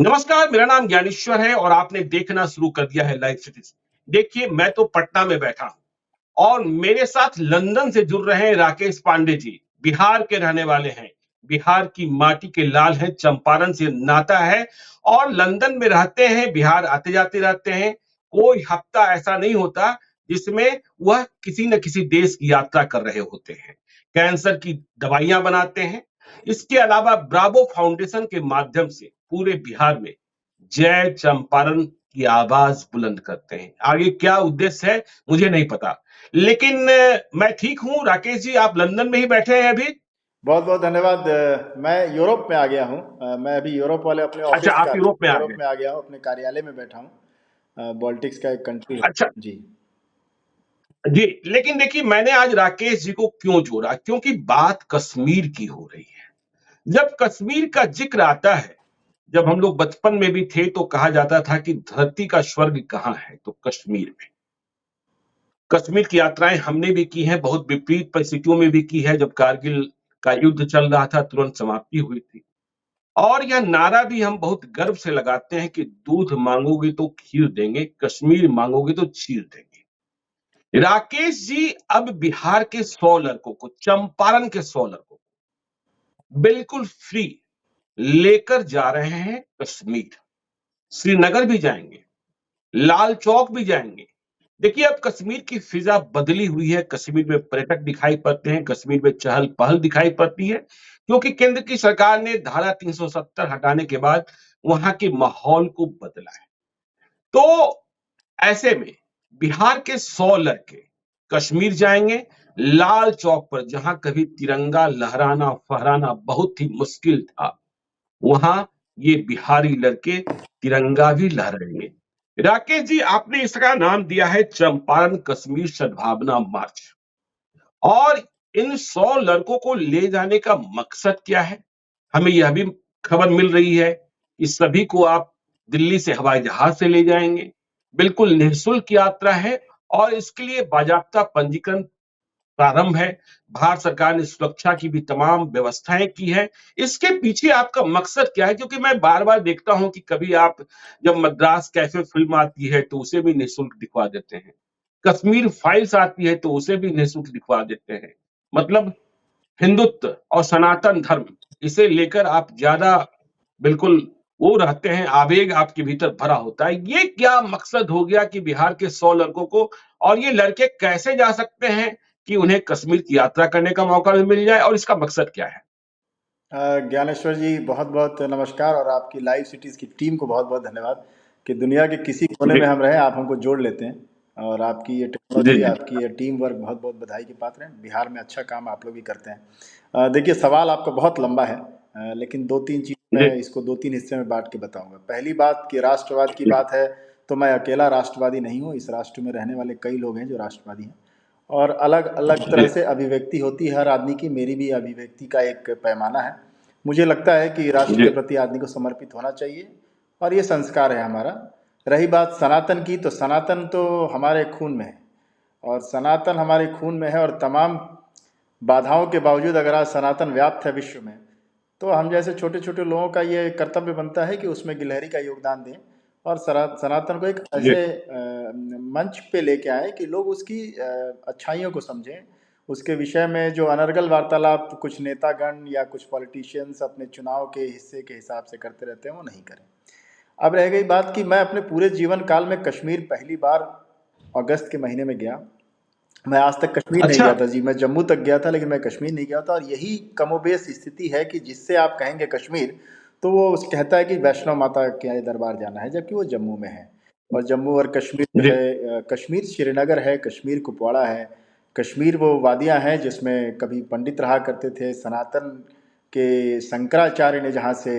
नमस्कार, मेरा नाम ज्ञानेश्वर है और आपने देखना शुरू कर दिया है लाइव सिटीज। देखिए, मैं तो पटना में बैठा हूं और मेरे साथ लंदन से जुड़ रहे हैं राकेश पांडे जी। बिहार के रहने वाले हैं, बिहार की माटी के लाल हैं, चंपारण से नाता है और लंदन में रहते हैं, बिहार आते जाते रहते हैं। कोई हफ्ता ऐसा नहीं होता जिसमें वह किसी न किसी देश की यात्रा कर रहे होते हैं। कैंसर की दवाइयां बनाते हैं। इसके अलावा ब्रावो फाउंडेशन के माध्यम से पूरे बिहार में जय चंपारण की आवाज बुलंद करते हैं। आगे क्या उद्देश्य है मुझे नहीं पता, लेकिन मैं ठीक हूँ। राकेश जी, आप लंदन में ही बैठे हैं अभी? बहुत बहुत धन्यवाद। मैं यूरोप में आ गया हूँ। मैं अभी यूरोप वाले अपने अच्छा, ऑफिस आप यूरोप में आ यूरोप गए। में आ गया हूँ, अपने कार्यालय में बैठा हूँ। बॉल्टिक्स का एक कंट्री है अच्छा जी। जी, लेकिन देखिए, मैंने आज राकेश जी को क्यों जोड़ा, क्योंकि बात कश्मीर की हो रही है। जब कश्मीर का जिक्र आता है, जब हम लोग बचपन में भी थे तो कहा जाता था कि धरती का स्वर्ग कहाँ है, तो कश्मीर में। कश्मीर की यात्राएं हमने भी की हैं, बहुत विपरीत परिस्थितियों में भी की है। जब कारगिल का युद्ध चल रहा था, तुरंत समाप्ति हुई थी। और यह नारा भी हम बहुत गर्व से लगाते हैं कि दूध मांगोगे तो खीर देंगे, कश्मीर मांगोगे तो चीर देंगे। राकेश जी अब बिहार के 100 लड़कों को, चंपारण के 100 लड़कों को बिल्कुल फ्री लेकर जा रहे हैं कश्मीर। श्रीनगर भी जाएंगे, लाल चौक भी जाएंगे। देखिए, अब कश्मीर की फिजा बदली हुई है। कश्मीर में पर्यटक दिखाई पड़ते हैं, कश्मीर में चहल पहल दिखाई पड़ती है, क्योंकि केंद्र की सरकार ने धारा 370 हटाने के बाद वहां के माहौल को बदला है। तो ऐसे में बिहार के 100 लड़के कश्मीर जाएंगे। लाल चौक पर, जहां कभी तिरंगा लहराना फहराना बहुत ही मुश्किल था, वहां ये बिहारी लड़के तिरंगा भी लहराएंगे। राकेश जी, आपने इसका नाम दिया है चंपारण कश्मीर सद्भावना मार्च। और इन 100 लड़कों को ले जाने का मकसद क्या है? हमें यह भी खबर मिल रही है कि सभी को आप दिल्ली से हवाई जहाज से ले जाएंगे। बिल्कुल निःशुल्क यात्रा है और इसके लिए बाजाबता पंजीकरण प्रारंभ है। भारत सरकार ने सुरक्षा की भी तमाम व्यवस्थाएं की है। इसके पीछे आपका मकसद क्या है? क्योंकि मैं बार-बार देखता हूं कि कभी आप, जब मद्रास कैफे फिल्म आती है तो उसे भी निःशुल्क दिखवा देते हैं। कश्मीर फाइल्स आती है तो उसे भी निःशुल्क दिखवा देते हैं। मतलब हिंदुत्व और सनातन धर्म, इसे लेकर आप ज्यादा बिल्कुल वो रहते हैं, आवेग आपके भीतर भरा होता है। ये क्या मकसद हो गया कि बिहार के 100 लड़कों को, और ये लड़के कैसे जा सकते हैं कि उन्हें कश्मीर की यात्रा करने का मौका भी मिल जाए, और इसका मकसद क्या है? ज्ञानेश्वर जी, बहुत बहुत नमस्कार और आपकी लाइव सिटीज़ की टीम को बहुत बहुत धन्यवाद कि दुनिया के किसी कोने जी में हम रहें, आप हमको जोड़ लेते हैं। और आपकी ये जी टेक्नोलॉजी, जी आपकी ये टीम वर्क बहुत बहुत बधाई के पात्र हैं। बिहार में अच्छा काम आप लोग भी करते हैं। देखिए, सवाल आपका बहुत लंबा है, लेकिन दो तीन चीज़ जी मैं इसको दो तीन हिस्से में बांट के बताऊंगा। पहली बात कि राष्ट्रवाद की जी बात है, तो मैं अकेला राष्ट्रवादी नहीं हूँ। इस राष्ट्र में रहने वाले कई लोग हैं जो राष्ट्रवादी हैं, और अलग अलग तरह जी से अभिव्यक्ति होती है हर आदमी की। मेरी भी अभिव्यक्ति का एक पैमाना है। मुझे लगता है कि राष्ट्र जी के प्रति आदमी को समर्पित होना चाहिए, और ये संस्कार है हमारा। रही बात सनातन की, तो सनातन तो हमारे खून में है, और सनातन हमारे खून में है। और तमाम बाधाओं के बावजूद अगर आज सनातन व्याप्त है विश्व में, तो हम जैसे छोटे छोटे लोगों का ये कर्तव्य बनता है कि उसमें गिलहरी का योगदान दें, और सनातन को एक जी ऐसे मंच पे लेके आए कि लोग उसकी अच्छाइयों को समझें। उसके विषय में जो अनर्गल वार्तालाप कुछ नेतागण या कुछ पॉलिटिशियंस अपने चुनाव के हिस्से के हिसाब से करते रहते हैं, वो नहीं करें। अब रह गई बात कि मैं अपने पूरे जीवन काल में कश्मीर पहली बार अगस्त के महीने में गया। मैं आज तक कश्मीर नहीं अच्छा। गया था जी। मैं जम्मू तक गया था, लेकिन मैं कश्मीर नहीं गया था। और यही कमोबेश स्थिति है कि जिससे आप कहेंगे कश्मीर, तो वो कहता है कि वैष्णो माता के दरबार जाना है, जबकि वो जम्मू में है। और जम्मू और कश्मीर जो जी है, कश्मीर श्रीनगर है, कश्मीर कुपवाड़ा है, कश्मीर वो वादियाँ हैं जिसमें कभी पंडित रहा करते थे। सनातन के शंकराचार्य ने जहाँ से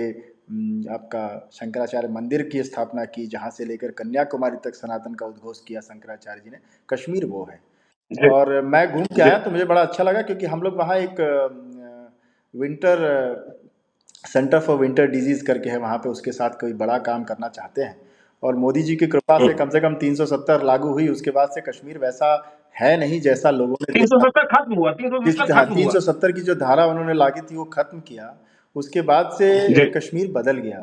आपका शंकराचार्य मंदिर की स्थापना की, जहाँ से लेकर कन्याकुमारी तक सनातन का उद्घोष किया शंकराचार्य जी ने, कश्मीर वो है। जी और मैं घूम के जी आया तो मुझे बड़ा अच्छा लगा, क्योंकि हम लोग वहाँ एक winter centre for winter disease करके है वहाँ पे, उसके साथ कोई बड़ा काम करना चाहते हैं। और मोदी जी की कृपा से कम 370 लागू हुई। उसके बाद से कश्मीर वैसा है नहीं जैसा लोगों ने तीन सौ सोचा। सत्तर खत्म हुआ, 370 हाँ, खत्म हुआ। 370 की जो धारा उन्होंने लागी थी वो खत्म किया। उसके बाद से जी कश्मीर बदल गया।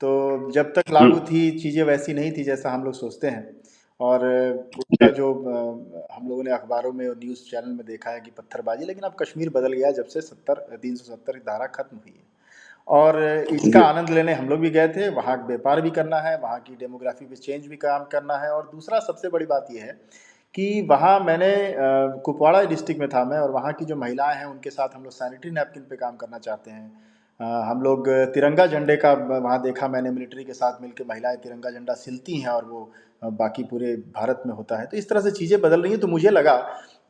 तो जब तक लागू हम्म, थी चीज़ें वैसी नहीं थी जैसा हम लोग सोचते हैं। और उसका जी, जो हम लोगों ने अखबारों में और न्यूज़ चैनल में देखा है कि पत्थरबाजी, लेकिन अब कश्मीर बदल गया जब से 370 की धारा खत्म हुई है। और इसका जी, आनंद लेने हम लोग भी गए थे, वहाँ व्यापार भी करना है, वहाँ की डेमोग्राफी पे चेंज भी काम करना है। और दूसरा सबसे बड़ी बात ये है कि वहाँ मैंने कुपवाड़ा डिस्ट्रिक्ट में था मैं, और वहाँ की जो महिलाएं हैं उनके साथ हम लोग सैनिटरी नैपकिन पे काम करना चाहते हैं। हम लोग तिरंगा झंडे का वहाँ देखा मैंने, मिलिट्री के साथ मिलकर महिलाएं तिरंगा झंडा सिलती हैं और वो बाकी पूरे भारत में होता है। तो इस तरह से चीज़ें बदल रही हैं। तो मुझे लगा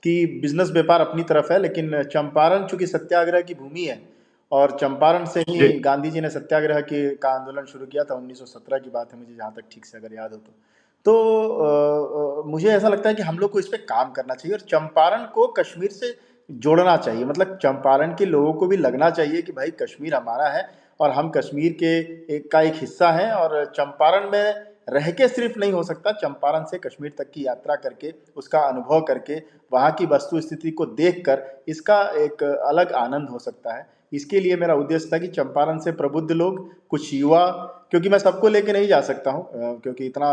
कि बिजनेस व्यापार अपनी तरफ है, लेकिन चंपारण चूंकि सत्याग्रह की भूमि है, और चंपारण से जी, ही गांधी जी ने सत्याग्रह का आंदोलन शुरू किया था। 1917 की बात है मुझे जहाँ तक ठीक से अगर याद हो तो मुझे ऐसा लगता है कि हम लोग को इस पे काम करना चाहिए और चंपारण को कश्मीर से जोड़ना चाहिए। मतलब चंपारण के लोगों को भी लगना चाहिए कि भाई कश्मीर हमारा है और हम कश्मीर के एक हिस्सा हैं। और चंपारण में रह के सिर्फ नहीं हो सकता, चंपारण से कश्मीर तक की यात्रा करके, उसका अनुभव करके, वहाँ की वस्तु स्थिति को देखकर इसका एक अलग आनंद हो सकता है। इसके लिए मेरा उद्देश्य था कि चंपारण से प्रबुद्ध लोग, कुछ युवा, क्योंकि मैं सबको लेके नहीं जा सकता हूँ, क्योंकि इतना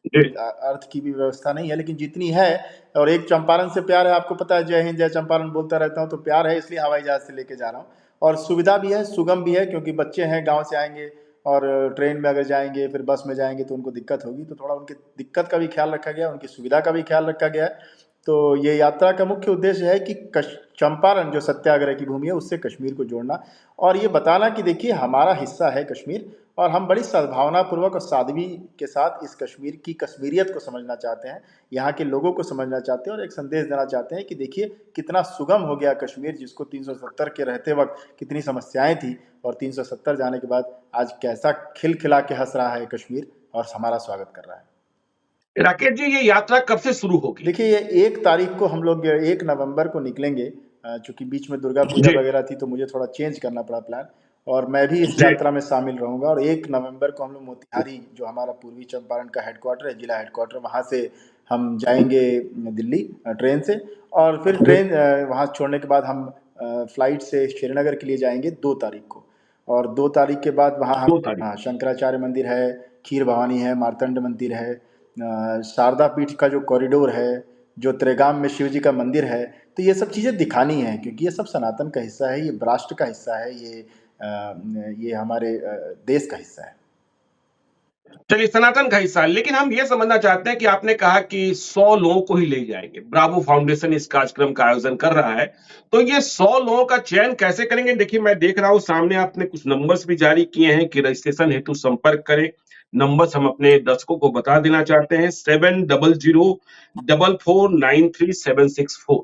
जी, अर्थ की भी व्यवस्था नहीं है, लेकिन जितनी है। और एक चंपारण से प्यार है, आपको पता है, जय हिंद जय चंपारण बोलता रहता हूँ, तो प्यार है इसलिए हवाई जहाज से लेके जा रहा हूँ। और सुविधा भी है, सुगम भी है, क्योंकि बच्चे हैं गाँव से आएंगे और ट्रेन में अगर जाएंगे फिर बस में जाएंगे तो उनको दिक्कत होगी। तो थोड़ा उनकी दिक्कत का भी ख्याल रखा गया, उनकी सुविधा का भी ख्याल रखा गया है। तो ये यात्रा का मुख्य उद्देश्य है कि चंपारण जो सत्याग्रह की भूमि है उससे कश्मीर को जोड़ना, और ये बताना कि देखिए हमारा हिस्सा है कश्मीर, और हम बड़ी सद्भावनापूर्वक और सादगी के साथ इस कश्मीर की कश्मीरियत को समझना चाहते हैं, यहाँ के लोगों को समझना चाहते हैं, और एक संदेश देना चाहते हैं कि देखिए कितना सुगम हो गया कश्मीर, जिसको 370 के रहते वक्त कितनी समस्याएं थी, और 370 जाने के बाद आज कैसा खिलखिला के हंस रहा है कश्मीर और हमारा स्वागत कर रहा है। राकेश जी, ये यात्रा कब से शुरू होगी? देखिए ये 1 तारीख को हम लोग 1 नवंबर को निकलेंगे। चूंकि बीच में दुर्गा पूजा जी, वगैरह थी तो मुझे थोड़ा चेंज करना पड़ा प्लान, और मैं भी इस जी, यात्रा में शामिल रहूंगा। और 1 नवंबर को हम लोग मोतिहारी, जो हमारा पूर्वी चंपारण का हेडक्वार्टर है, जिला हेडक्वार्टर, वहाँ से हम जाएंगे दिल्ली ट्रेन से। और फिर जी, ट्रेन वहाँ छोड़ने के बाद हम फ्लाइट से श्रीनगर के लिए जाएंगे 2 तारीख को। और 2 तारीख के बाद वहाँ हम, 2 तारीख। हाँ, शंकराचार्य मंदिर है, खीर भवानी है, मार्तंड मंदिर है, शारदा पीठ का जो कॉरिडोर है, जो त्रेगाम में शिव जी का मंदिर है, तो ये सब चीज़ें दिखानी है, क्योंकि ये सब सनातन का हिस्सा है, ये राष्ट्र का हिस्सा है, ये हमारे देश का हिस्सा है। चलिए, सनातन का हिस्सा है, लेकिन हम ये समझना चाहते हैं कि आपने कहा कि 100 लोगों को ही ले जाएंगे। ब्रावो फाउंडेशन इस कार्यक्रम का आयोजन कर रहा है, तो ये 100 लोगों का चयन कैसे करेंगे? देखिए, मैं देख रहा हूं सामने आपने कुछ नंबर्स भी जारी किए हैं कि रजिस्ट्रेशन हेतु संपर्क करें। नंबर्स हम अपने दर्शकों को बता देना चाहते हैं: 7004493764।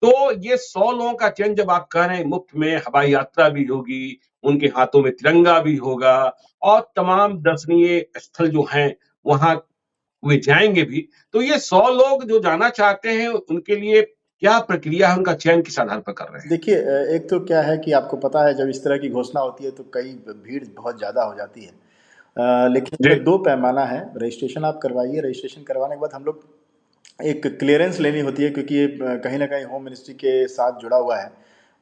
तो ये 100 लोगों का चयन जब आप कह रहे हैं, मुफ्त में हवाई यात्रा भी होगी, उनके हाथों में तिरंगा भी होगा और तमाम दर्शनीय स्थल जो हैं वहां वे जाएंगे भी, तो ये 100 लोग जो जाना चाहते हैं उनके लिए क्या प्रक्रिया है? उनका चयन किस आधार पर कर रहे हैं? देखिए एक तो क्या है कि आपको पता है जब इस तरह की घोषणा होती है तो कई भीड़ बहुत ज़्यादा हो जाती है। लेकिन जी, इसमें 2 पैमाना है। रजिस्ट्रेशन आप करवाइए, रजिस्ट्रेशन करवाने के बाद हम लोग एक क्लियरेंस लेनी होती है, क्योंकि ये कहीं न कहीं होम मिनिस्ट्री के साथ जुड़ा हुआ है,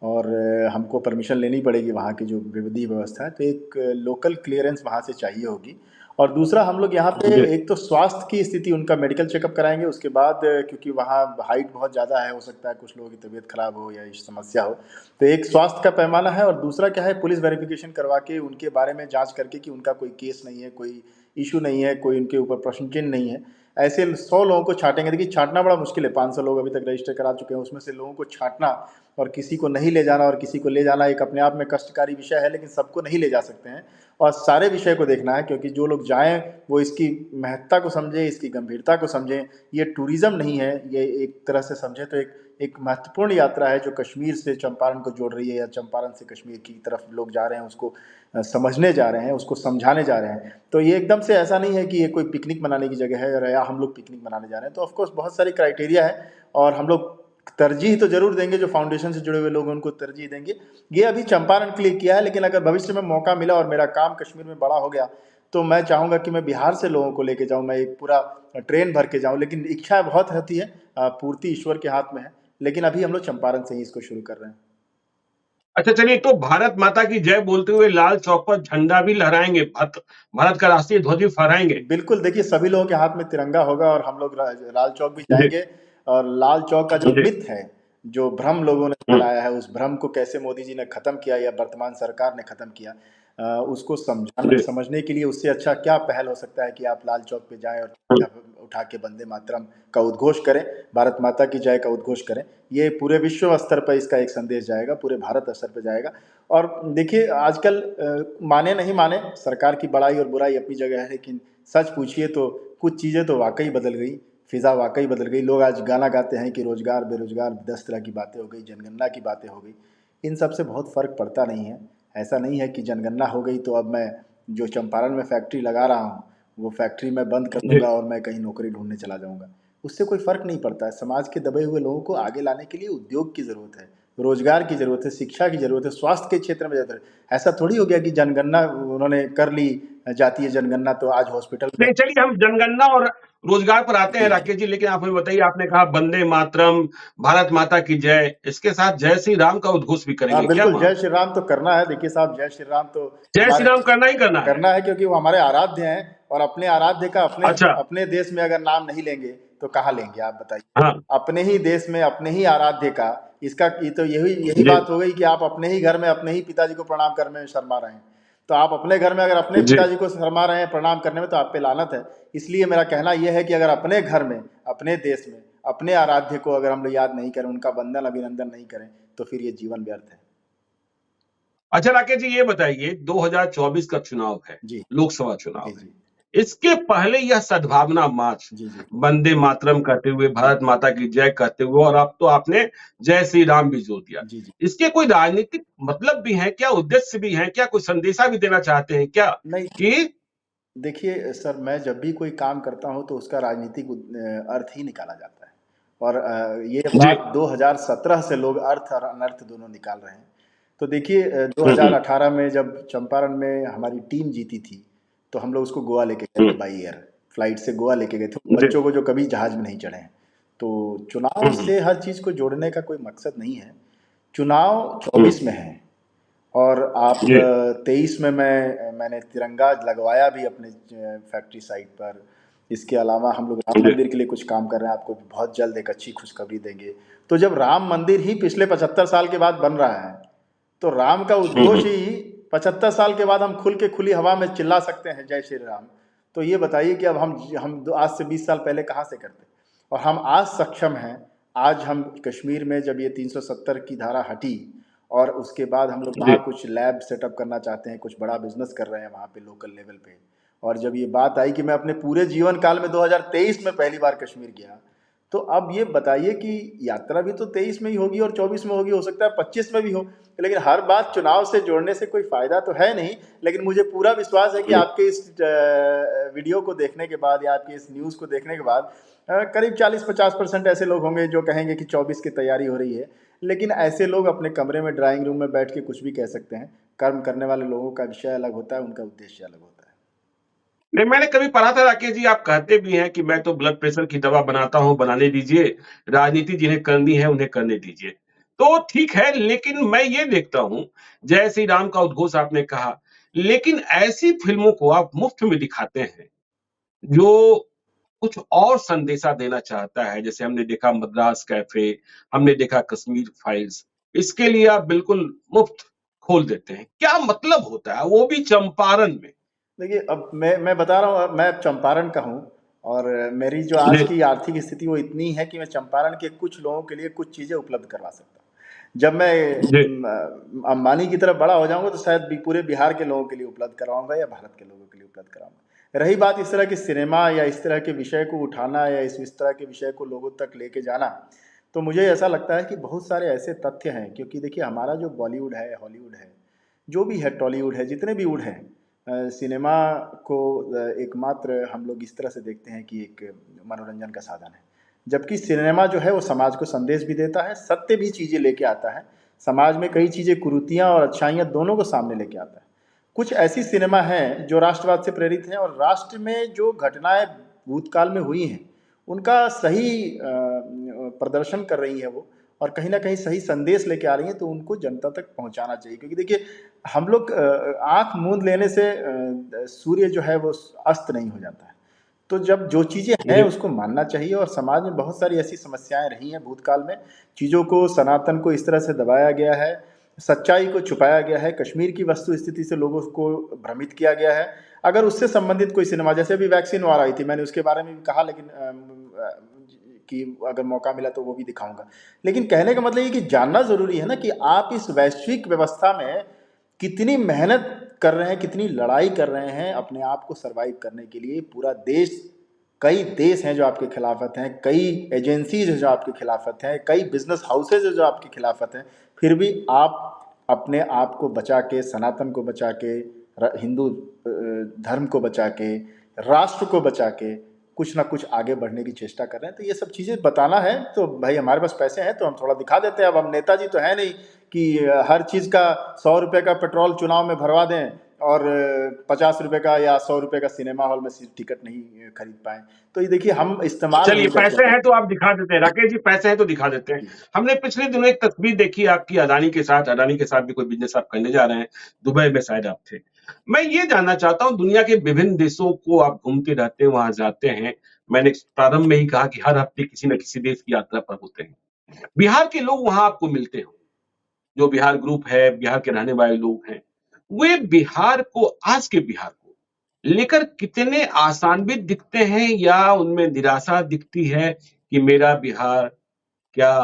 और हमको परमिशन लेनी पड़ेगी वहाँ की जो विधि व्यवस्था है, तो एक लोकल क्लियरेंस वहाँ से चाहिए होगी। और दूसरा हम लोग यहाँ पे जी, एक तो स्वास्थ्य की स्थिति, उनका मेडिकल चेकअप कराएँगे, उसके बाद क्योंकि वहाँ हाइट बहुत ज़्यादा है, हो सकता है कुछ लोगों की तबीयत खराब हो या समस्या हो, तो एक स्वास्थ्य का पैमाना है। और दूसरा क्या है, पुलिस वेरिफिकेशन करवा के उनके बारे में जाँच करके कि उनका कोई केस नहीं है, कोई इश्यू नहीं है, कोई उनके ऊपर प्रश्न चिन्ह नहीं है। ऐसे 100 लोगों को छाँटेंगे। देखिए छाँटना बड़ा मुश्किल है, 500 लोग अभी तक रजिस्टर करा चुके हैं, उसमें से लोगों को छाँटना और किसी को नहीं ले जाना और किसी को ले जाना एक अपने आप में कष्टकारी विषय है, लेकिन सबको नहीं ले जा सकते हैं। और सारे विषय को देखना है, क्योंकि जो लोग जाएँ वो इसकी महत्ता को समझें, इसकी गंभीरता को समझें। ये टूरिज़्म नहीं है, ये एक तरह से समझें तो एक महत्वपूर्ण यात्रा है जो कश्मीर से चंपारण को जोड़ रही है, या चंपारण से कश्मीर की तरफ लोग जा रहे हैं, उसको समझने जा रहे हैं, उसको समझाने जा रहे हैं। तो ये एकदम से ऐसा नहीं है कि ये कोई पिकनिक मनाने की जगह है या हम लोग पिकनिक मनाने जा रहे हैं। तो ऑफ कोर्स बहुत सारी क्राइटेरिया है, और हम लोग तरजीह तो ज़रूर देंगे, जो फाउंडेशन से जुड़े हुए लोग हैं उनको तरजीह देंगे। ये अभी चंपारण के लिए किया है, लेकिन अगर भविष्य में मौका मिला और मेरा काम कश्मीर में बड़ा हो गया तो मैं चाहूँगा कि मैं बिहार से लोगों को लेके जाऊँ, मैं एक पूरा ट्रेन भर के जाऊँ। लेकिन इच्छा बहुत होती है, पूर्ति ईश्वर के हाथ में है। लेकिन अभी हम लोग चंपारण से ही इसको शुरू कर रहे हैं। अच्छा चलिए, तो भारत माता की जय बोलते हुए लाल चौक पर झंडा भी लहराएंगे, भारत का राष्ट्रीय ध्वज भी फहराएंगे? बिल्कुल, देखिए सभी लोगों के हाथ में तिरंगा होगा और हम लोग लाल चौक भी जी जाएंगे। और लाल चौक का जो जी। मिथ है, जो भ्रम लोगों ने फैलाया है, उस भ्रम को कैसे मोदी जी ने खत्म किया या वर्तमान सरकार ने खत्म किया, उसको जी। समझने के लिए उससे अच्छा क्या पहल हो सकता है कि आप लाल चौक पे जाएं और उठा के वंदे मातरम का उद्घोष करें, भारत माता की जय का उद्घोष करें। ये पूरे विश्व स्तर पर इसका एक संदेश जाएगा, पूरे भारत स्तर पर जाएगा। और देखिए आजकल माने नहीं माने, सरकार की बड़ाई और बुराई अपनी जगह है, लेकिन सच पूछिए तो कुछ चीज़ें तो वाकई बदल गई, फिज़ा वाकई बदल गई। लोग आज गाना गाते हैं कि रोज़गार बेरोज़गार 10 तरह की बातें हो गई, जनगणना की बातें हो गई। इन सब से बहुत फ़र्क पड़ता नहीं है। ऐसा नहीं है कि जनगणना हो गई तो अब मैं जो चंपारण में फैक्ट्री लगा रहा हूँ, वो फैक्ट्री मैं बंद कर जी। दूंगा और मैं कहीं नौकरी ढूंढने चला जाऊंगा। उससे कोई फ़र्क नहीं पड़ता है। समाज के दबे हुए लोगों को आगे लाने के लिए उद्योग की ज़रूरत है, रोजगार की ज़रूरत है, शिक्षा की ज़रूरत है, स्वास्थ्य के क्षेत्र में ज़रूरत है। ऐसा थोड़ी हो गया कि जनगणना उन्होंने कर ली, जातीय जनगणना, तो आज हॉस्पिटल में। नहीं चलिए, हम जनगणना और रोजगार पर आते हैं जी जी। राकेश जी, लेकिन आप हमें बताइए, आपने कहा वंदे मातरम, भारत माता की जय, इसके साथ जय श्री राम का उद्घोष भी हाँ करेंगे क्या बिल्कुल, वहां? जय श्री राम तो करना है। देखिए साहब, जय श्री राम तो जय श्री हमारे राम करना ही करना है। करना है, क्योंकि वो हमारे आराध्य हैं। और अपने आराध्य का अपने अच्छा। अपने देश में अगर नाम नहीं लेंगे तो कहाँ लेंगे, आप बताइए। हाँ। अपने ही देश में अपने ही आराध्य का, इसका ये तो यही यही जी बात हो गई कि आप अपने ही घर में अपने ही पिताजी को प्रणाम करने में शर्मा रहे हैं। तो आप अपने घर में अगर अपने जी। पिताजी को शर्मा रहे हैं प्रणाम करने में, तो आप पे लानत है। इसलिए मेरा कहना यह है कि अगर अपने घर में, अपने देश में, अपने आराध्य को अगर हम लोग याद नहीं करें, उनका वंदन अभिनंदन नहीं करें, तो फिर ये जीवन व्यर्थ है। अच्छा राकेश जी, ये बताइए, 2024 का चुनाव है, जी लोकसभा जी चुनाव है। जी इसके पहले यह सद्भावना मार्च, जी जी वंदे मातरम कहते हुए, जी भारत माता की जय कहते हुए, और अब तो आपने जय श्री राम भी जोड़ दिया। जी जी। इसके कोई राजनीतिक मतलब भी है क्या, उद्देश्य भी है क्या, कोई संदेशा भी देना चाहते हैं क्या नहीं, कि? देखिए सर, मैं जब भी कोई काम करता हूँ तो उसका राजनीतिक अर्थ ही निकाला जाता है। और ये जी। बात 2017 से लोग अर्थ और अनर्थ दोनों निकाल रहे हैं। तो देखिए हम्म। 2018 में जब चंपारण में हमारी टीम जीती थी, तो हम लोग उसको गोवा लेके गए थे, हम्म। बाई एयर फ्लाइट से गोवा लेके गए थे, जी। बच्चों को जो कभी जहाज में नहीं चढ़े हैं। तो चुनाव हम्म। से हर चीज़ को जोड़ने का कोई मकसद नहीं है। चुनाव हम्म। 24 में है। और आप जी। 23 में मैंने तिरंगा लगवाया भी अपने फैक्ट्री साइट पर। इसके अलावा हम लोग राम जी। मंदिर के लिए कुछ काम कर रहे हैं, आपको बहुत जल्द एक अच्छी खुशखबरी देंगे। तो जब राम मंदिर ही पिछले 75 साल के बाद बन रहा है, तो राम का उद्घोष हम्म। ही 75 साल के बाद हम खुल के खुली हवा में चिल्ला सकते हैं जय श्री राम। तो ये बताइए कि अब हम आज से 20 साल पहले कहाँ से करते। और हम आज सक्षम हैं। आज हम कश्मीर में जब ये 370 की धारा हटी, और उसके बाद हम लोग जी। वहाँ कुछ लैब सेटअप करना चाहते हैं, कुछ बड़ा बिजनेस कर रहे हैं वहाँ पे लोकल लेवल पे। और जब ये बात आई कि मैं अपने पूरे जीवन काल में 2023 में पहली बार कश्मीर गया, तो अब ये बताइए कि यात्रा भी तो 23 में ही होगी और 24 में होगी, हो सकता है 25 में भी हो। लेकिन हर बात चुनाव से जोड़ने से कोई फायदा तो है नहीं। लेकिन मुझे पूरा विश्वास है कि हम्म। आपके इस वीडियो को देखने के बाद या आपके इस न्यूज़ को देखने के बाद करीब 40-50% ऐसे लोग होंगे जो कहेंगे कि 24 की तैयारी हो रही है। लेकिन ऐसे लोग अपने कमरे में ड्राइंग रूम में बैठ के कुछ भी कह सकते हैं। कर्म करने वाले लोगों का विषय अलग होता है, उनका उद्देश्य अलग होता है। नहीं, मैंने कभी पढ़ा था राकेश जी, आप कहते भी हैं कि मैं तो ब्लड प्रेशर की दवा बनाता हूं, बनाने दीजिए, राजनीति जिन्हें करनी है उन्हें करने दीजिए। तो ठीक है, लेकिन मैं ये देखता हूं, जय श्री राम का उद्घोष आपने कहा, लेकिन ऐसी फिल्मों को आप मुफ्त में दिखाते हैं जो कुछ और संदेशा देना चाहता है। जैसे हमने देखा मद्रास कैफे, हमने देखा कश्मीर फाइल्स, इसके लिए आप बिल्कुल मुफ्त खोल देते हैं। क्या मतलब होता है, वो भी चंपारण में? देखिए, अब मैं बता रहा हूँ, मैं चंपारण का हूँ। और मेरी जो आज जी। की आर्थिक स्थिति वो इतनी है कि मैं चंपारण के कुछ लोगों के लिए कुछ चीज़ें उपलब्ध करवा सकता हूँ। जब मैं जी। अंबानी की तरफ बड़ा हो जाऊंगा तो शायद पूरे बिहार के लोगों के लिए उपलब्ध करवाऊंगा या भारत के लोगों के लिए उपलब्ध कराऊंगा। रही बात इस तरह की सिनेमा या इस तरह के विषय को उठाना या इस तरह के विषय को लोगों तक लेके जाना, तो मुझे ऐसा लगता है कि बहुत सारे ऐसे तथ्य हैं। क्योंकि देखिए, हमारा जो बॉलीवुड है, हॉलीवुड है, जो भी है, टॉलीवुड है, जितने भी वुड हैं, सिनेमा को एकमात्र हम लोग इस तरह से देखते हैं कि एक मनोरंजन का साधन है। जबकि सिनेमा जो है वो समाज को संदेश भी देता है, सत्य भी चीज़ें लेके आता है। समाज में कई चीज़ें, कुरीतियाँ और अच्छाइयाँ दोनों को सामने लेके आता है। कुछ ऐसी सिनेमा हैं जो राष्ट्रवाद से प्रेरित हैं और राष्ट्र में जो घटनाएं भूतकाल में हुई हैं उनका सही प्रदर्शन कर रही है वो। और कहीं ना कहीं सही संदेश लेके आ रही हैं, तो उनको जनता तक पहुंचाना चाहिए। क्योंकि देखिए, हम लोग आंख मूंद लेने से सूर्य जो है वो अस्त नहीं हो जाता है। तो जब जो चीज़ें हैं जी उसको मानना चाहिए। और समाज में बहुत सारी ऐसी समस्याएं रही हैं भूतकाल में, चीज़ों को, सनातन को इस तरह से दबाया गया है, सच्चाई को छुपाया गया है, कश्मीर की वस्तु स्थिति से लोगों को भ्रमित किया गया है। अगर उससे संबंधित कोई सिनेमा, जैसे अभी वैक्सीन वार आई थी, मैंने उसके बारे में भी कहा, लेकिन कि अगर मौका मिला तो वो भी दिखाऊंगा। लेकिन कहने का मतलब ये कि जानना जरूरी है ना कि आप इस वैश्विक व्यवस्था में कितनी मेहनत कर रहे हैं, कितनी लड़ाई कर रहे हैं अपने आप को सरवाइव करने के लिए। पूरा देश, कई देश हैं जो आपके खिलाफत हैं, कई एजेंसीज हैं जो आपके खिलाफत हैं, कई बिजनेस हाउसेज हैं जो आपके खिलाफत हैं, फिर भी आप अपने आप को बचा के, सनातन को बचा के, हिंदू धर्म को बचा के, राष्ट्र को बचा के कुछ ना कुछ आगे बढ़ने की चेष्टा कर रहे हैं। तो ये सब चीज़ें बताना है तो भाई हमारे पास पैसे हैं तो हम थोड़ा दिखा देते हैं। अब हम नेताजी तो है नहीं कि हर चीज़ का 100 रुपये का पेट्रोल चुनाव में भरवा दें और 50 रुपये का या 100 रुपये का सिनेमा हॉल में टिकट नहीं खरीद पाए। तो ये देखिए, हम इस्तेमाल चलिए, नहीं करते पैसे हैं। हैं तो आप दिखा देते हैं राकेश जी, पैसे हैं तो दिखा देते हैं। हमने पिछले दिनों एक तस्वीर देखी आपकी अडानी के साथ। अडानी के साथ भी कोई बिजनेस आप करने जा रहे हैं, दुबई में शायद आप थे। मैं ये जानना चाहता हूँ, दुनिया के विभिन्न देशों को आप घूमते रहते हैं, वहां जाते हैं। मैंने प्रारंभ में ही कहा कि हर हफ्ते किसी न किसी देश की यात्रा पर होते हैं। बिहार के लोग वहां आपको मिलते हो, जो बिहार ग्रुप है, बिहार के रहने वाले लोग हैं, वे बिहार को, आज के बिहार को लेकर कितने आशान्वित दिखते हैं, या उनमें निराशा दिखती है कि मेरा बिहार क्या,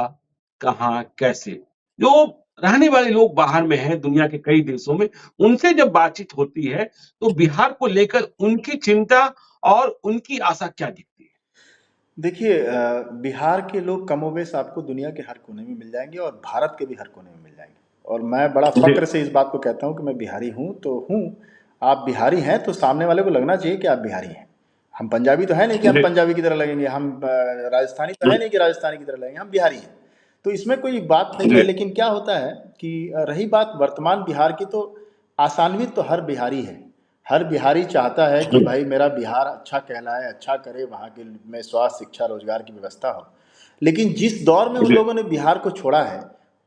कहाँ, कैसे? जो रहने वाले लोग बाहर में हैं, दुनिया के कई देशों में, उनसे जब बातचीत होती है, तो बिहार को लेकर उनकी चिंता और उनकी आशा क्या दिखती है? देखिए, बिहार के लोग कमोबेश आपको दुनिया के हर कोने में मिल जाएंगे और भारत के भी हर कोने में मिल जाएंगे। और मैं बड़ा जी, फक्र से इस बात को कहता हूँ कि मैं बिहारी हूँ तो हूँ। आप बिहारी हैं तो सामने वाले को लगना चाहिए कि आप बिहारी हैं। हम पंजाबी तो है नहीं कि हम जी, पंजाबी की तरह लगेंगे, हम राजस्थानी तो है हुँ, नहीं कि राजस्थानी की तरह लगेंगे, हम बिहारी हैं। तो इसमें कोई बात नहीं है। जी, लेकिन क्या होता है कि रही बात वर्तमान बिहार की, तो आसान्वित तो हर बिहारी है। हर बिहारी चाहता है कि हुँ, भाई मेरा बिहार अच्छा कहलाए, अच्छा करे, वहाँ के में स्वास्थ्य, शिक्षा, रोजगार की व्यवस्था हो। लेकिन जिस दौर में उन जी, लोगों ने बिहार को छोड़ा है,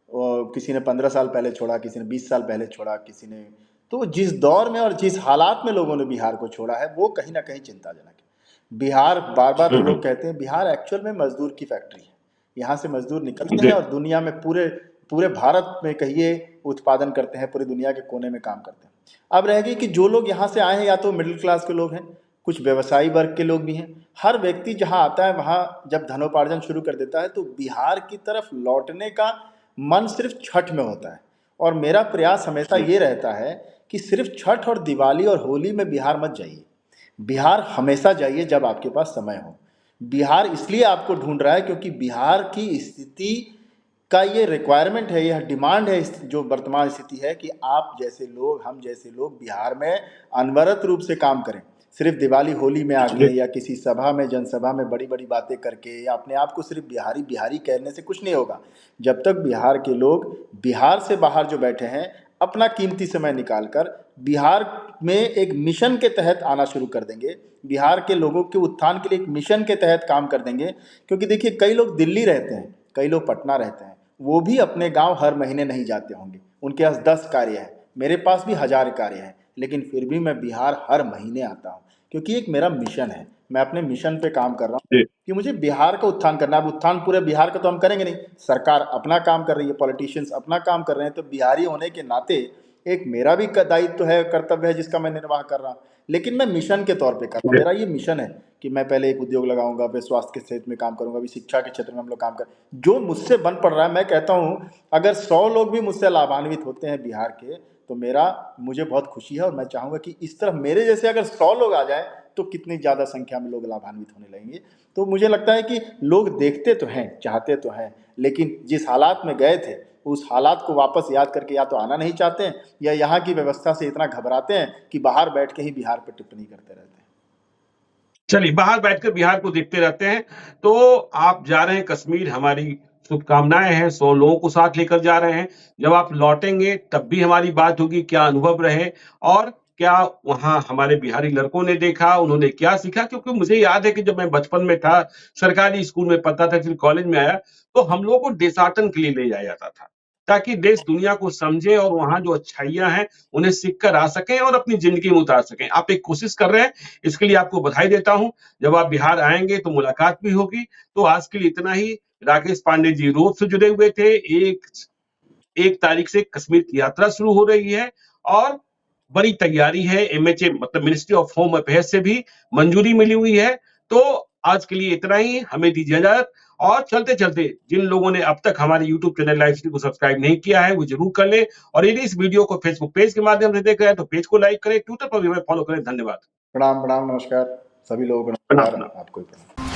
और किसी ने 15 साल पहले छोड़ा, किसी ने 20 साल पहले छोड़ा, किसी ने, तो जिस दौर में और जिस हालात में लोगों ने बिहार को छोड़ा है वो कहीं ना कहीं चिंताजनक है। बिहार, बार बार हुँ, लोग हुँ, कहते हैं, बिहार एक्चुअल में मजदूर की फैक्ट्री है। यहाँ से मजदूर निकलते हैं जी, और दुनिया में, पूरे पूरे भारत में कहिए, उत्पादन करते हैं, पूरी दुनिया के कोने में काम करते हैं। अब रह गई कि जो लोग यहाँ से आए हैं, या तो मिडिल क्लास के लोग हैं, कुछ व्यवसायी वर्ग के लोग भी हैं। हर व्यक्ति जहाँ आता है वहाँ जब धनोपार्जन शुरू कर देता है, तो बिहार की तरफ लौटने का मन सिर्फ छठ में होता है। और मेरा प्रयास हमेशा जी, ये रहता है कि सिर्फ छठ और दिवाली और होली में बिहार मत जाइए। बिहार हमेशा जाइए जब आपके पास समय हो। बिहार इसलिए आपको ढूंढ रहा है क्योंकि बिहार की स्थिति का ये रिक्वायरमेंट है, यह डिमांड है, जो वर्तमान स्थिति है कि आप जैसे लोग, हम जैसे लोग बिहार में अनवरत रूप से काम करें। सिर्फ दिवाली होली में आके, जी, या किसी सभा में, जनसभा में बड़ी बड़ी बातें करके, या अपने आप को सिर्फ बिहारी बिहारी कहने से कुछ नहीं होगा। जब तक बिहार के लोग, बिहार से बाहर जो बैठे हैं, अपना कीमती समय निकाल कर बिहार में एक मिशन के तहत आना शुरू कर देंगे, बिहार के लोगों के उत्थान के लिए एक मिशन के तहत काम कर देंगे। क्योंकि देखिए, कई लोग दिल्ली रहते हैं, कई लोग पटना रहते हैं, वो भी अपने गांव हर महीने नहीं जाते होंगे, उनके पास 10 कार्य है, मेरे पास भी 1000 कार्य है, लेकिन फिर भी मैं बिहार हर महीने आता हूँ। क्योंकि एक मेरा मिशन है, मैं अपने मिशन पे काम कर रहा हूँ जी, कि मुझे बिहार का उत्थान करना है। अब उत्थान पूरे बिहार का तो हम करेंगे नहीं, सरकार अपना काम कर रही है, पॉलिटिशियंस अपना काम कर रहे हैं, तो बिहारी होने के नाते एक मेरा भी दायित्व है, कर्तव्य है, जिसका मैं निर्वाह कर रहा हूँ। लेकिन मैं मिशन के तौर पे कर रहा हूँ। जी, मेरा ये मिशन है कि मैं पहले एक उद्योग लगाऊंगा, फिर स्वास्थ्य के क्षेत्र में काम करूंगा, अभी शिक्षा के क्षेत्र में हम लोग काम कर, जो मुझसे बन पड़ रहा है। मैं कहता हूँ, अगर 100 लोग भी मुझसे लाभान्वित होते हैं बिहार के, तो मुझे बहुत खुशी है। और मैं चाहूँगा कि इस तरह मेरे जैसे अगर 100 लोग आ जाए, तो कितनी ज़्यादा संख्या में लोग लाभान्वित होने लगेंगे। तो मुझे लगता है कि लोग देखते तो हैं, चाहते तो हैं, लेकिन जिस हालात में गए थे, उस हालात को वापस याद करके या तो आना नहीं चाहते हैं, या यहाँ की व्यवस्था से इतना घबराते हैं कि बाहर बैठ के ही बिहार पर टिप्पणी करते रहते हैं। चलिए, बाहर बैठकर बिहार को देखते रहते हैं। तो आप जा रहे हैं कश्मीर, हमारी शुभकामनाएँ हैं, 100 लोगों को साथ लेकर जा रहे हैं। जब आप लौटेंगे तब भी हमारी बात होगी, क्या अनुभव रहे और क्या वहाँ हमारे बिहारी लड़कों ने देखा, उन्होंने क्या सीखा? क्योंकि मुझे याद है कि जब मैं बचपन में था, सरकारी स्कूल में पढ़ता था, फिर कॉलेज में आया, तो हम लोगों को देशाटन के लिए ले जाया जाता था, ताकि देश दुनिया को समझे और वहाँ जो अच्छाइयाँ हैं, उन्हें सीख कर आ सकें और अपनी ज़िंदगी में उतार सकें। आप एक कोशिश कर रहे हैं, इसके लिए आपको बधाई देता हूँ। जब आप बिहार आएँगे तो मुलाकात भी होगी। तो आज के लिए इतना ही। राकेश पांडे जी रोड से जुड़े हुए थे। 1 तारीख से कश्मीर की यात्रा शुरू हो रही है और बड़ी तैयारी है। एमएचए मतलब मिनिस्ट्री ऑफ होम अफेयर्स से भी मंजूरी मिली हुई है। तो आज के लिए इतना ही, हमें दीजिए इजाजत। और चलते-चलते जिन लोगों ने अब तक हमारे यूट्यूब चैनल लाइव स्ट्रीम को सब्सक्राइब नहीं किया है, वो ज़रूर कर लें और यदि इस वीडियो को फेसबुक पेज के माध्यम से देख रहे हैं, तो पेज को लाइक करें, ट्विटर पर भी हमें फॉलो करें। धन्यवाद। प्रणाम, प्रणाम, नमस्कार। सभी लोगों को प्रणाम, नमस्कार, प्रणाम। आपको भी प्रणाम।